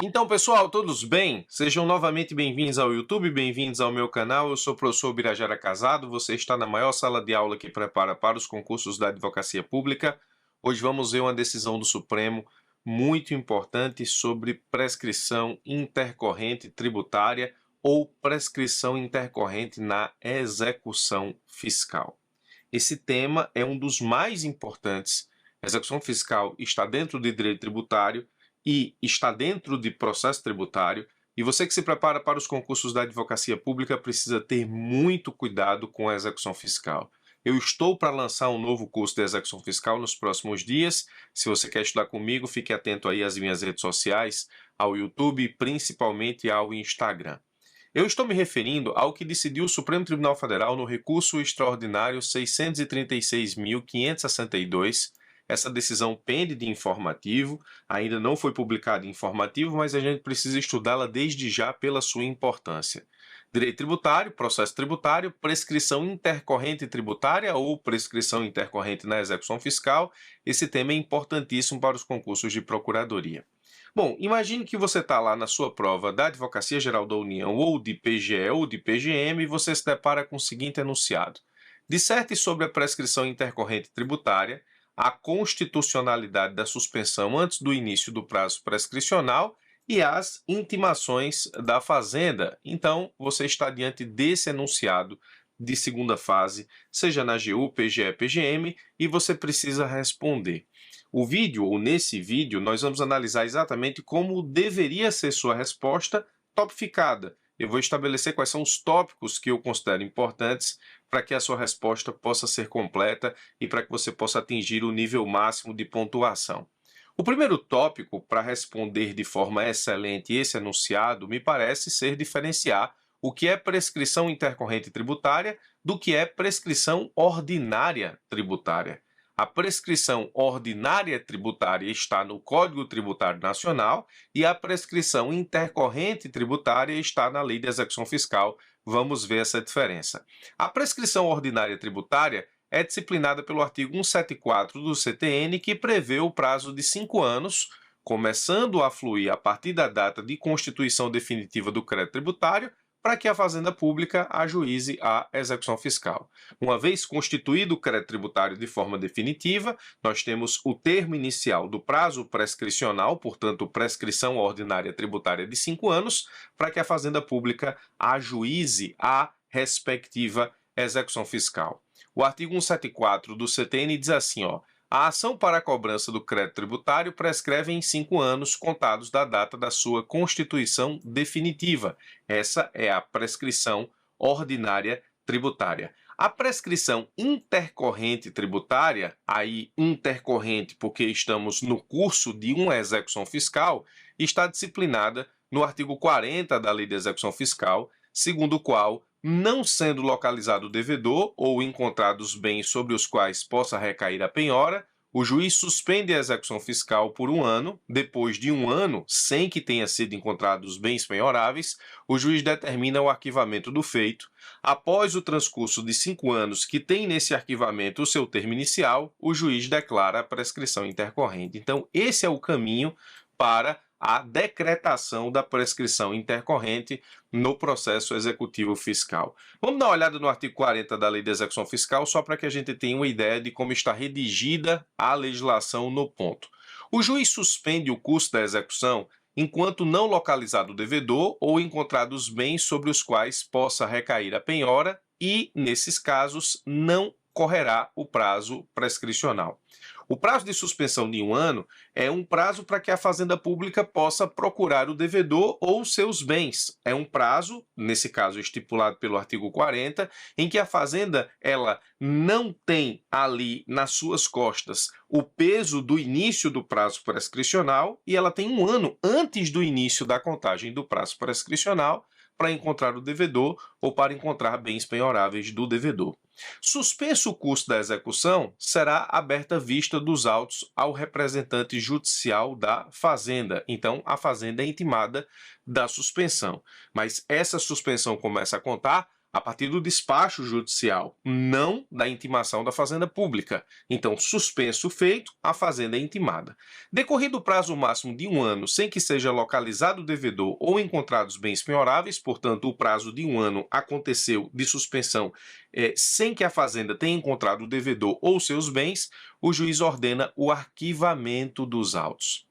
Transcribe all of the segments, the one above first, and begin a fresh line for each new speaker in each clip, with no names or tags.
Então, pessoal, todos bem? Sejam novamente bem-vindos ao YouTube, bem-vindos ao meu canal. Eu sou o professor Birajara Casado, você está na maior sala de aula que prepara para os concursos da advocacia pública. Hoje vamos ver uma decisão do Supremo muito importante sobre prescrição intercorrente tributária ou prescrição intercorrente na execução fiscal. Esse tema é um dos mais importantes. A execução fiscal está dentro de direito tributário e está dentro de processo tributário, e você que se prepara para os concursos da advocacia pública precisa ter muito cuidado com a execução fiscal. Eu estou para lançar um novo curso de execução fiscal nos próximos dias. Se você quer estudar comigo, fique atento aí às minhas redes sociais, ao YouTube e principalmente ao Instagram. Eu estou me referindo ao que decidiu o Supremo Tribunal Federal no recurso extraordinário 636.562. Essa decisão pende de informativo, ainda não foi publicado em informativo, mas a gente precisa estudá-la desde já pela sua importância. Direito tributário, processo tributário, prescrição intercorrente tributária ou prescrição intercorrente na execução fiscal. Esse tema é importantíssimo para os concursos de procuradoria. Bom, imagine que você está lá na sua prova da Advocacia Geral da União ou de PGE ou de PGM e você se depara com o seguinte enunciado. Disserte sobre a prescrição intercorrente tributária, a constitucionalidade da suspensão antes do início do prazo prescricional e as intimações da Fazenda. Então, você está diante desse enunciado de segunda fase, seja na GU, PGE, PGM, e você precisa responder. Nesse vídeo, nós vamos analisar exatamente como deveria ser sua resposta topificada. Eu vou estabelecer quais são os tópicos que eu considero importantes para que a sua resposta possa ser completa e para que você possa atingir o nível máximo de pontuação. O primeiro tópico para responder de forma excelente esse enunciado me parece ser diferenciar o que é prescrição intercorrente tributária do que é prescrição ordinária tributária. A prescrição ordinária tributária está no Código Tributário Nacional e a prescrição intercorrente tributária está na Lei de Execução Fiscal. Vamos ver essa diferença. A prescrição ordinária tributária é disciplinada pelo artigo 174 do CTN, que prevê o prazo de 5 anos, começando a fluir a partir da data de constituição definitiva do crédito tributário, para que a Fazenda Pública ajuize a execução fiscal. Uma vez constituído o crédito tributário de forma definitiva, nós temos o termo inicial do prazo prescricional, portanto, prescrição ordinária tributária de 5 anos, para que a Fazenda Pública ajuize a respectiva execução fiscal. O artigo 174 do CTN diz assim, a ação para a cobrança do crédito tributário prescreve em 5 anos contados da data da sua constituição definitiva. Essa é a prescrição ordinária tributária. A prescrição intercorrente tributária, aí intercorrente porque estamos no curso de uma execução fiscal, está disciplinada no artigo 40 da Lei de Execução Fiscal, segundo o qual, não sendo localizado o devedor ou encontrados bens sobre os quais possa recair a penhora, o juiz suspende a execução fiscal por 1 ano. Depois de 1 ano, sem que tenha sido encontrados bens penhoráveis, o juiz determina o arquivamento do feito. Após o transcurso de 5 anos que tem nesse arquivamento o seu termo inicial, o juiz declara a prescrição intercorrente. Então, esse é o caminho para a decretação da prescrição intercorrente no processo executivo fiscal. Vamos dar uma olhada no artigo 40 da Lei de Execução Fiscal, só para que a gente tenha uma ideia de como está redigida a legislação no ponto. O juiz suspende o curso da execução enquanto não localizado o devedor ou encontrados bens sobre os quais possa recair a penhora e, nesses casos, não correrá o prazo prescricional. O prazo de suspensão de 1 ano é um prazo para que a Fazenda Pública possa procurar o devedor ou seus bens. É um prazo, nesse caso estipulado pelo artigo 40, em que a Fazenda ela não tem ali nas suas costas o peso do início do prazo prescricional e ela tem 1 ano antes do início da contagem do prazo prescricional para encontrar o devedor ou para encontrar bens penhoráveis do devedor. Suspenso o curso da execução, será aberta vista dos autos ao representante judicial da Fazenda. Então, a Fazenda é intimada da suspensão. Mas essa suspensão começa a contar a partir do despacho judicial, não da intimação da Fazenda Pública. Então, suspenso feito, a Fazenda é intimada. Decorrido o prazo máximo de 1 ano sem que seja localizado o devedor ou encontrados bens penhoráveis, portanto, o prazo de 1 ano aconteceu de suspensão sem que a Fazenda tenha encontrado o devedor ou seus bens, o juiz ordena o arquivamento dos autos.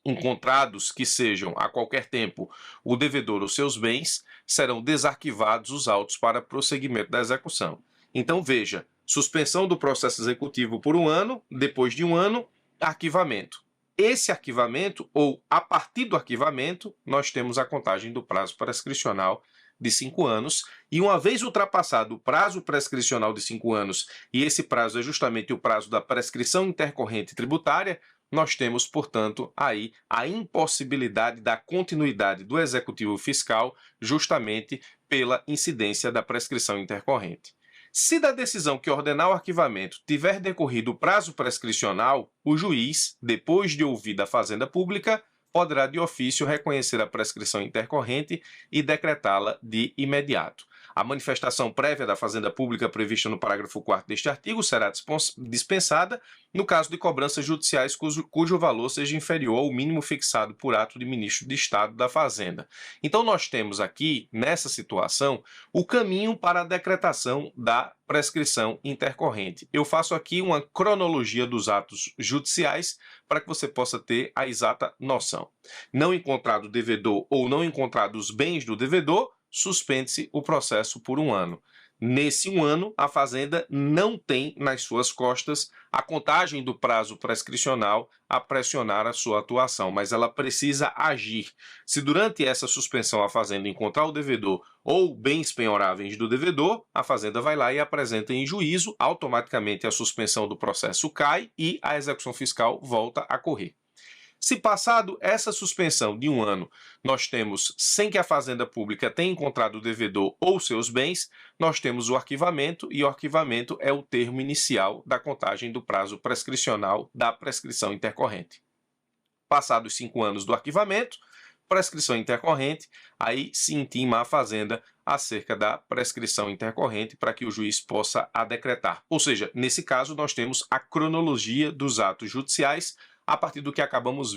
Encontrados que sejam a qualquer tempo o devedor ou seus bens, serão desarquivados os autos para prosseguimento da execução. Então, veja, suspensão do processo executivo por 1 ano, depois de 1 ano, arquivamento. Esse arquivamento, ou a partir do arquivamento, nós temos a contagem do prazo prescricional de 5 anos, e uma vez ultrapassado o prazo prescricional de 5 anos, e esse prazo é justamente o prazo da prescrição intercorrente tributária, nós temos, portanto, aí a impossibilidade da continuidade do executivo fiscal justamente pela incidência da prescrição intercorrente. Se da decisão que ordenar o arquivamento tiver decorrido o prazo prescricional, o juiz, depois de ouvida a Fazenda Pública, poderá de ofício reconhecer a prescrição intercorrente e decretá-la de imediato. A manifestação prévia da Fazenda Pública prevista no parágrafo 4º deste artigo será dispensada no caso de cobranças judiciais cujo valor seja inferior ao mínimo fixado por ato de ministro de Estado da Fazenda. Então nós temos aqui, nessa situação, o caminho para a decretação da prescrição intercorrente. Eu faço aqui uma cronologia dos atos judiciais para que você possa ter a exata noção. Não encontrado o devedor ou não encontrado os bens do devedor, suspende-se o processo por 1 ano. Nesse 1 ano, a Fazenda não tem nas suas costas a contagem do prazo prescricional a pressionar a sua atuação, mas ela precisa agir. Se durante essa suspensão a Fazenda encontrar o devedor ou bens penhoráveis do devedor, a Fazenda vai lá e apresenta em juízo, automaticamente a suspensão do processo cai e a execução fiscal volta a correr. Se passado essa suspensão de 1 ano, nós temos, sem que a Fazenda Pública tenha encontrado o devedor ou seus bens, nós temos o arquivamento, e o arquivamento é o termo inicial da contagem do prazo prescricional da prescrição intercorrente. Passados 5 anos do arquivamento, prescrição intercorrente, aí se intima a Fazenda acerca da prescrição intercorrente para que o juiz possa a decretar. Ou seja, nesse caso nós temos a cronologia dos atos judiciais a partir do que acabamos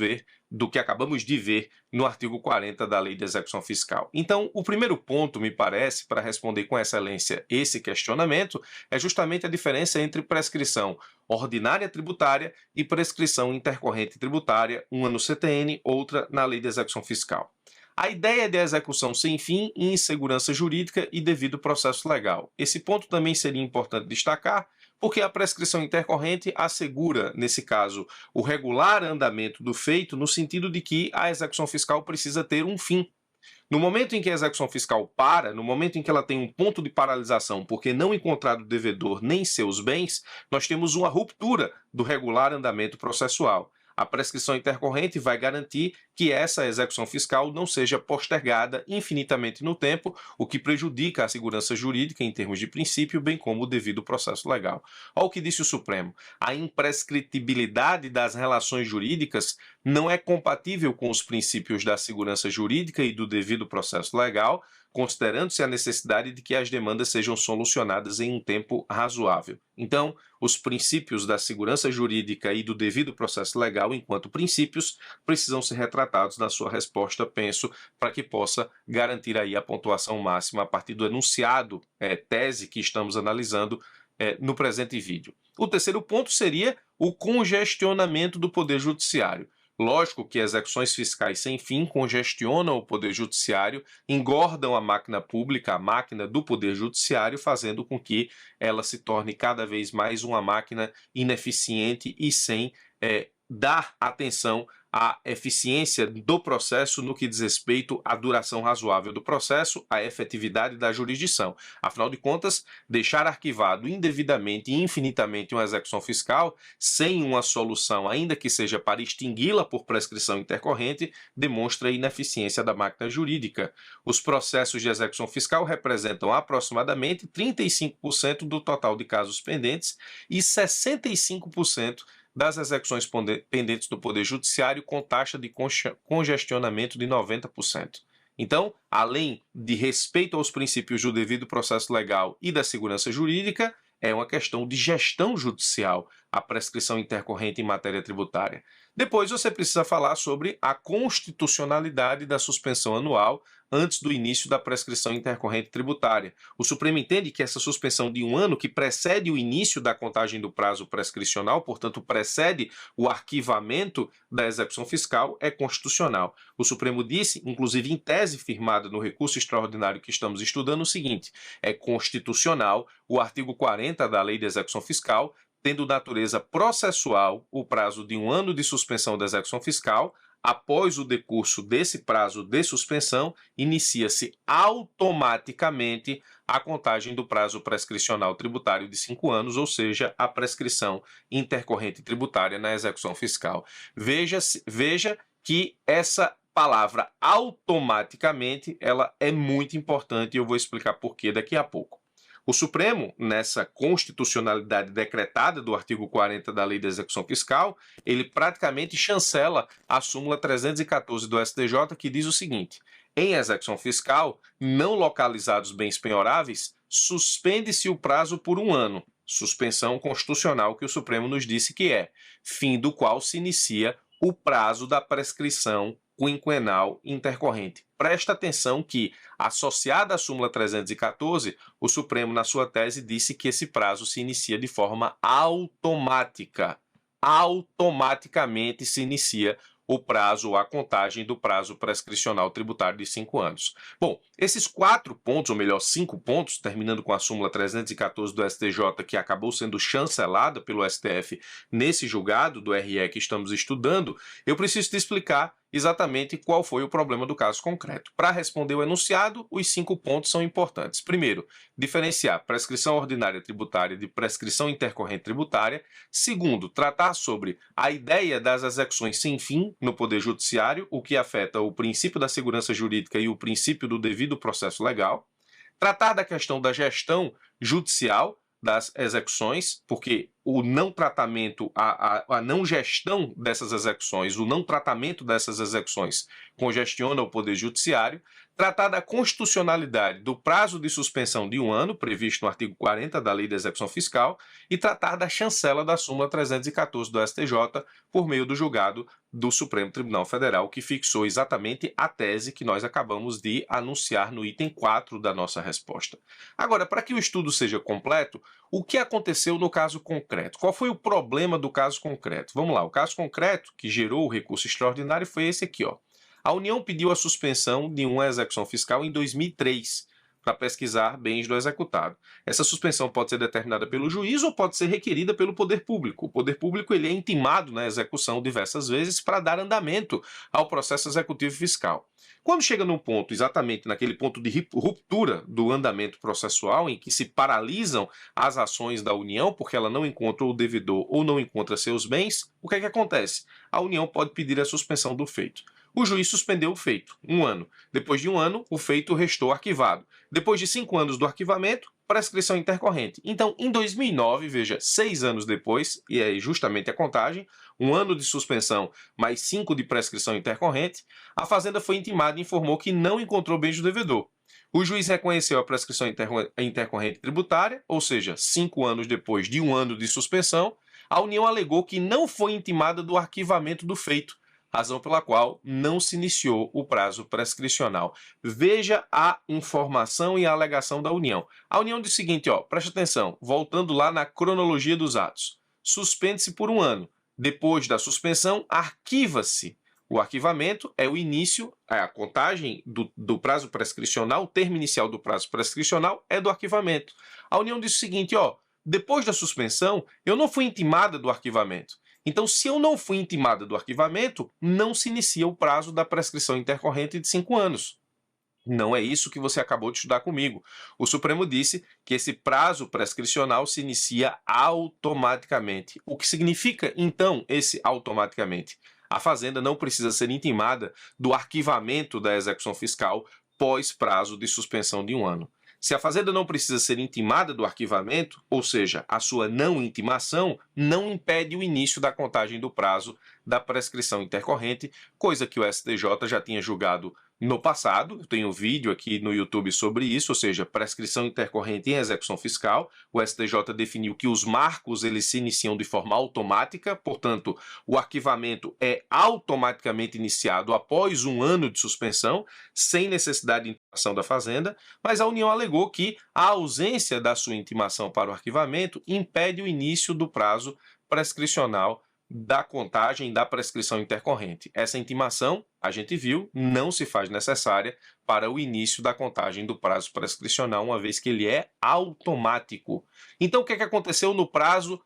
de ver no artigo 40 da Lei de Execução Fiscal. Então, o primeiro ponto, me parece, para responder com excelência esse questionamento, é justamente a diferença entre prescrição ordinária tributária e prescrição intercorrente tributária, uma no CTN, outra na Lei de Execução Fiscal. A ideia de execução sem fim e insegurança jurídica e devido processo legal. Esse ponto também seria importante destacar, porque a prescrição intercorrente assegura, nesse caso, o regular andamento do feito, no sentido de que a execução fiscal precisa ter um fim. No momento em que a execução fiscal para, no momento em que ela tem um ponto de paralisação porque não encontrado o devedor nem seus bens, nós temos uma ruptura do regular andamento processual. A prescrição intercorrente vai garantir que essa execução fiscal não seja postergada infinitamente no tempo, o que prejudica a segurança jurídica em termos de princípio, bem como o devido processo legal. Olha o que disse o Supremo: a imprescritibilidade das relações jurídicas não é compatível com os princípios da segurança jurídica e do devido processo legal, considerando-se a necessidade de que as demandas sejam solucionadas em um tempo razoável. Então, os princípios da segurança jurídica e do devido processo legal, enquanto princípios, precisam ser retratados na sua resposta, penso, para que possa garantir aí a pontuação máxima a partir do enunciado, tese que estamos analisando no presente vídeo. O terceiro ponto seria o congestionamento do Poder Judiciário. Lógico que execuções fiscais sem fim congestionam o Poder Judiciário, engordam a máquina pública, a máquina do Poder Judiciário, fazendo com que ela se torne cada vez mais uma máquina ineficiente e sem dar atenção à eficiência do processo no que diz respeito à duração razoável do processo, à efetividade da jurisdição. Afinal de contas, deixar arquivado indevidamente e infinitamente uma execução fiscal, sem uma solução, ainda que seja para extingui-la por prescrição intercorrente, demonstra a ineficiência da máquina jurídica. Os processos de execução fiscal representam aproximadamente 35% do total de casos pendentes e 65% das execuções pendentes do Poder Judiciário com taxa de congestionamento de 90%. Então, além de respeito aos princípios do devido processo legal e da segurança jurídica, é uma questão de gestão judicial, a prescrição intercorrente em matéria tributária. Depois você precisa falar sobre a constitucionalidade da suspensão anual antes do início da prescrição intercorrente tributária. O Supremo entende que essa suspensão de 1 ano, que precede o início da contagem do prazo prescricional, portanto, precede o arquivamento da execução fiscal, é constitucional. O Supremo disse, inclusive em tese firmada no recurso extraordinário que estamos estudando, o seguinte: é constitucional o artigo 40 da Lei de Execução Fiscal, tendo natureza processual o prazo de 1 ano de suspensão da execução fiscal. Após o decurso desse prazo de suspensão, inicia-se automaticamente a contagem do prazo prescricional tributário de 5 anos, ou seja, a prescrição intercorrente tributária na execução fiscal. Veja que essa palavra automaticamente ela é muito importante e eu vou explicar por que daqui a pouco. O Supremo, nessa constitucionalidade decretada do artigo 40 da Lei de Execução Fiscal, ele praticamente chancela a súmula 314 do STJ, que diz o seguinte: em execução fiscal, não localizados bens penhoráveis, suspende-se o prazo por 1 ano, suspensão constitucional que o Supremo nos disse que é, fim do qual se inicia o prazo da prescrição quinquenal intercorrente. Presta atenção que, associada à súmula 314, o Supremo, na sua tese, disse que esse prazo se inicia de forma automática. Automaticamente se inicia o prazo ou a contagem do prazo prescricional tributário de 5 anos. Bom, esses 4 pontos, ou melhor, 5 pontos, terminando com a súmula 314 do STJ, que acabou sendo chancelada pelo STF nesse julgado do RE que estamos estudando, eu preciso te explicar exatamente qual foi o problema do caso concreto. Para responder o enunciado, os 5 pontos são importantes. Primeiro, diferenciar prescrição ordinária tributária de prescrição intercorrente tributária. Segundo, tratar sobre a ideia das execuções sem fim no Poder Judiciário, o que afeta o princípio da segurança jurídica e o princípio do devido processo legal. Tratar da questão da gestão judicial das execuções, porque o não tratamento, a não gestão dessas execuções, o não tratamento dessas execuções congestiona o Poder Judiciário. Tratar da constitucionalidade do prazo de suspensão de 1 ano, previsto no artigo 40 da Lei de Execução Fiscal, e tratar da chancela da súmula 314 do STJ por meio do julgado do Supremo Tribunal Federal, que fixou exatamente a tese que nós acabamos de anunciar no item 4 da nossa resposta. Agora, para que o estudo seja completo, o que aconteceu no caso concreto? Qual foi o problema do caso concreto? Vamos lá, o caso concreto que gerou o recurso extraordinário foi esse aqui, ó. A União pediu a suspensão de uma execução fiscal em 2003 para pesquisar bens do executado. Essa suspensão pode ser determinada pelo juiz ou pode ser requerida pelo poder público. O poder público ele é intimado na execução diversas vezes para dar andamento ao processo executivo fiscal. Quando chega num ponto, exatamente naquele ponto de ruptura do andamento processual, em que se paralisam as ações da União, porque ela não encontra o devedor ou não encontra seus bens, o que é que acontece? A União pode pedir a suspensão do feito. O juiz suspendeu o feito, 1 ano. Depois de 1 ano, o feito restou arquivado. Depois de 5 anos do arquivamento, prescrição intercorrente. Então, em 2009, veja, 6 anos depois, e é justamente a contagem, 1 ano de suspensão mais 5 de prescrição intercorrente, a Fazenda foi intimada e informou que não encontrou bens do devedor. O juiz reconheceu a prescrição intercorrente tributária, ou seja, 5 anos depois de 1 ano de suspensão, a União alegou que não foi intimada do arquivamento do feito, razão pela qual não se iniciou o prazo prescricional. Veja a informação e a alegação da União. A União diz o seguinte, ó, preste atenção, voltando lá na cronologia dos atos. Suspende-se por 1 ano. Depois da suspensão, arquiva-se. O arquivamento é o início, a contagem do prazo prescricional, o termo inicial do prazo prescricional é do arquivamento. A União diz o seguinte, ó, depois da suspensão, eu não fui intimada do arquivamento. Então, se eu não fui intimada do arquivamento, não se inicia o prazo da prescrição intercorrente de 5 anos. Não é isso que você acabou de estudar comigo. O Supremo disse que esse prazo prescricional se inicia automaticamente. O que significa, então, esse automaticamente? A Fazenda não precisa ser intimada do arquivamento da execução fiscal pós prazo de suspensão de 1 ano. Se a Fazenda não precisa ser intimada do arquivamento, ou seja, a sua não intimação, não impede o início da contagem do prazo da prescrição intercorrente, coisa que o STJ já tinha julgado no passado. Eu tenho um vídeo aqui no YouTube sobre isso, ou seja, prescrição intercorrente em execução fiscal. O STJ definiu que os marcos eles se iniciam de forma automática, portanto, o arquivamento é automaticamente iniciado após um ano de suspensão, sem necessidade de intimação da Fazenda, mas a União alegou que a ausência da sua intimação para o arquivamento impede o início do prazo prescricional da contagem da prescrição intercorrente. Essa intimação, a gente viu, não se faz necessária para o início da contagem do prazo prescricional, uma vez que ele é automático. Então, o que aconteceu no prazo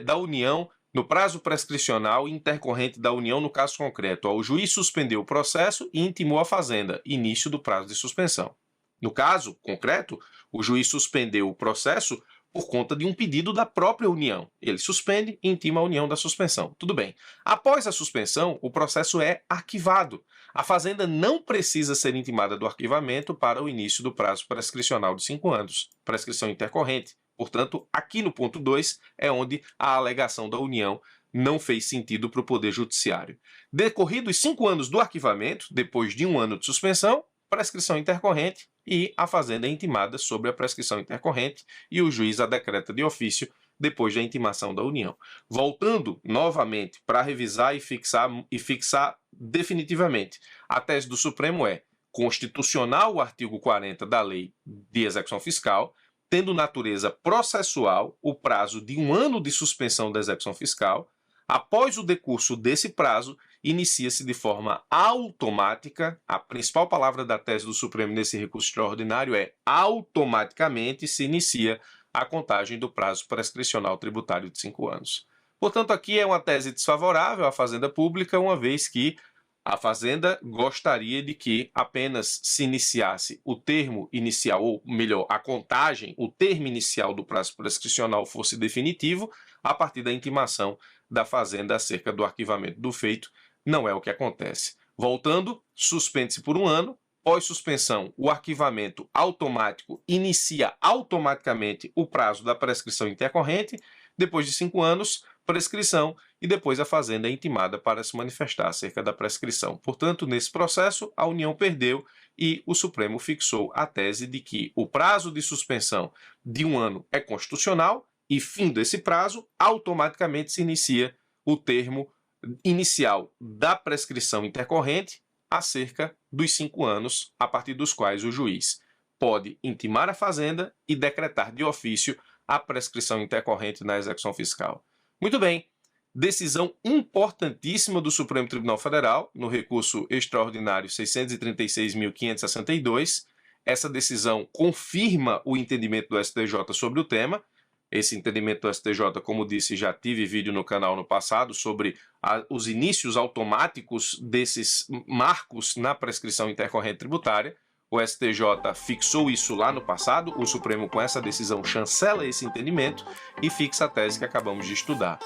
da União, no prazo prescricional intercorrente da União, no caso concreto? O juiz suspendeu o processo e intimou a Fazenda, início do prazo de suspensão. No caso concreto, o juiz suspendeu o processo por conta de um pedido da própria União. Ele suspende e intima a União da suspensão. Tudo bem. Após a suspensão, o processo é arquivado. A Fazenda não precisa ser intimada do arquivamento para o início do prazo prescricional de 5 anos, prescrição intercorrente. Portanto, aqui no ponto 2 é onde a alegação da União não fez sentido para o Poder Judiciário. Decorridos 5 anos do arquivamento, depois de 1 ano de suspensão, prescrição intercorrente, e a Fazenda é intimada sobre a prescrição intercorrente e o juiz a decreta de ofício depois da intimação da União. Voltando novamente para revisar e fixar definitivamente, a tese do Supremo é constitucional o artigo 40 da Lei de Execução Fiscal, tendo natureza processual o prazo de 1 ano de suspensão da execução fiscal. Após o decurso desse prazo, inicia-se de forma automática, a principal palavra da tese do Supremo nesse recurso extraordinário é automaticamente se inicia a contagem do prazo prescricional tributário de 5 anos. Portanto, aqui é uma tese desfavorável à Fazenda Pública, uma vez que a Fazenda gostaria de que apenas se iniciasse o termo inicial, ou melhor, a contagem, o termo inicial do prazo prescricional fosse definitivo a partir da intimação da Fazenda acerca do arquivamento do feito. Não é o que acontece. Voltando, suspende-se por 1 ano, pós-suspensão, o arquivamento automático inicia automaticamente o prazo da prescrição intercorrente, depois de 5 anos, prescrição, e depois a Fazenda é intimada para se manifestar acerca da prescrição. Portanto, nesse processo, a União perdeu e o Supremo fixou a tese de que o prazo de suspensão de 1 ano é constitucional e, fim desse prazo, automaticamente se inicia o termo inicial da prescrição intercorrente acerca dos 5 anos, a partir dos quais o juiz pode intimar a Fazenda e decretar de ofício a prescrição intercorrente na execução fiscal. Muito bem, decisão importantíssima do Supremo Tribunal Federal, no recurso extraordinário 636.562. Essa decisão confirma o entendimento do STJ sobre o tema. Esse entendimento do STJ, como disse, já tive vídeo no canal no passado sobre os inícios automáticos desses marcos na prescrição intercorrente tributária. O STJ fixou isso lá no passado, o Supremo com essa decisão chancela esse entendimento e fixa a tese que acabamos de estudar.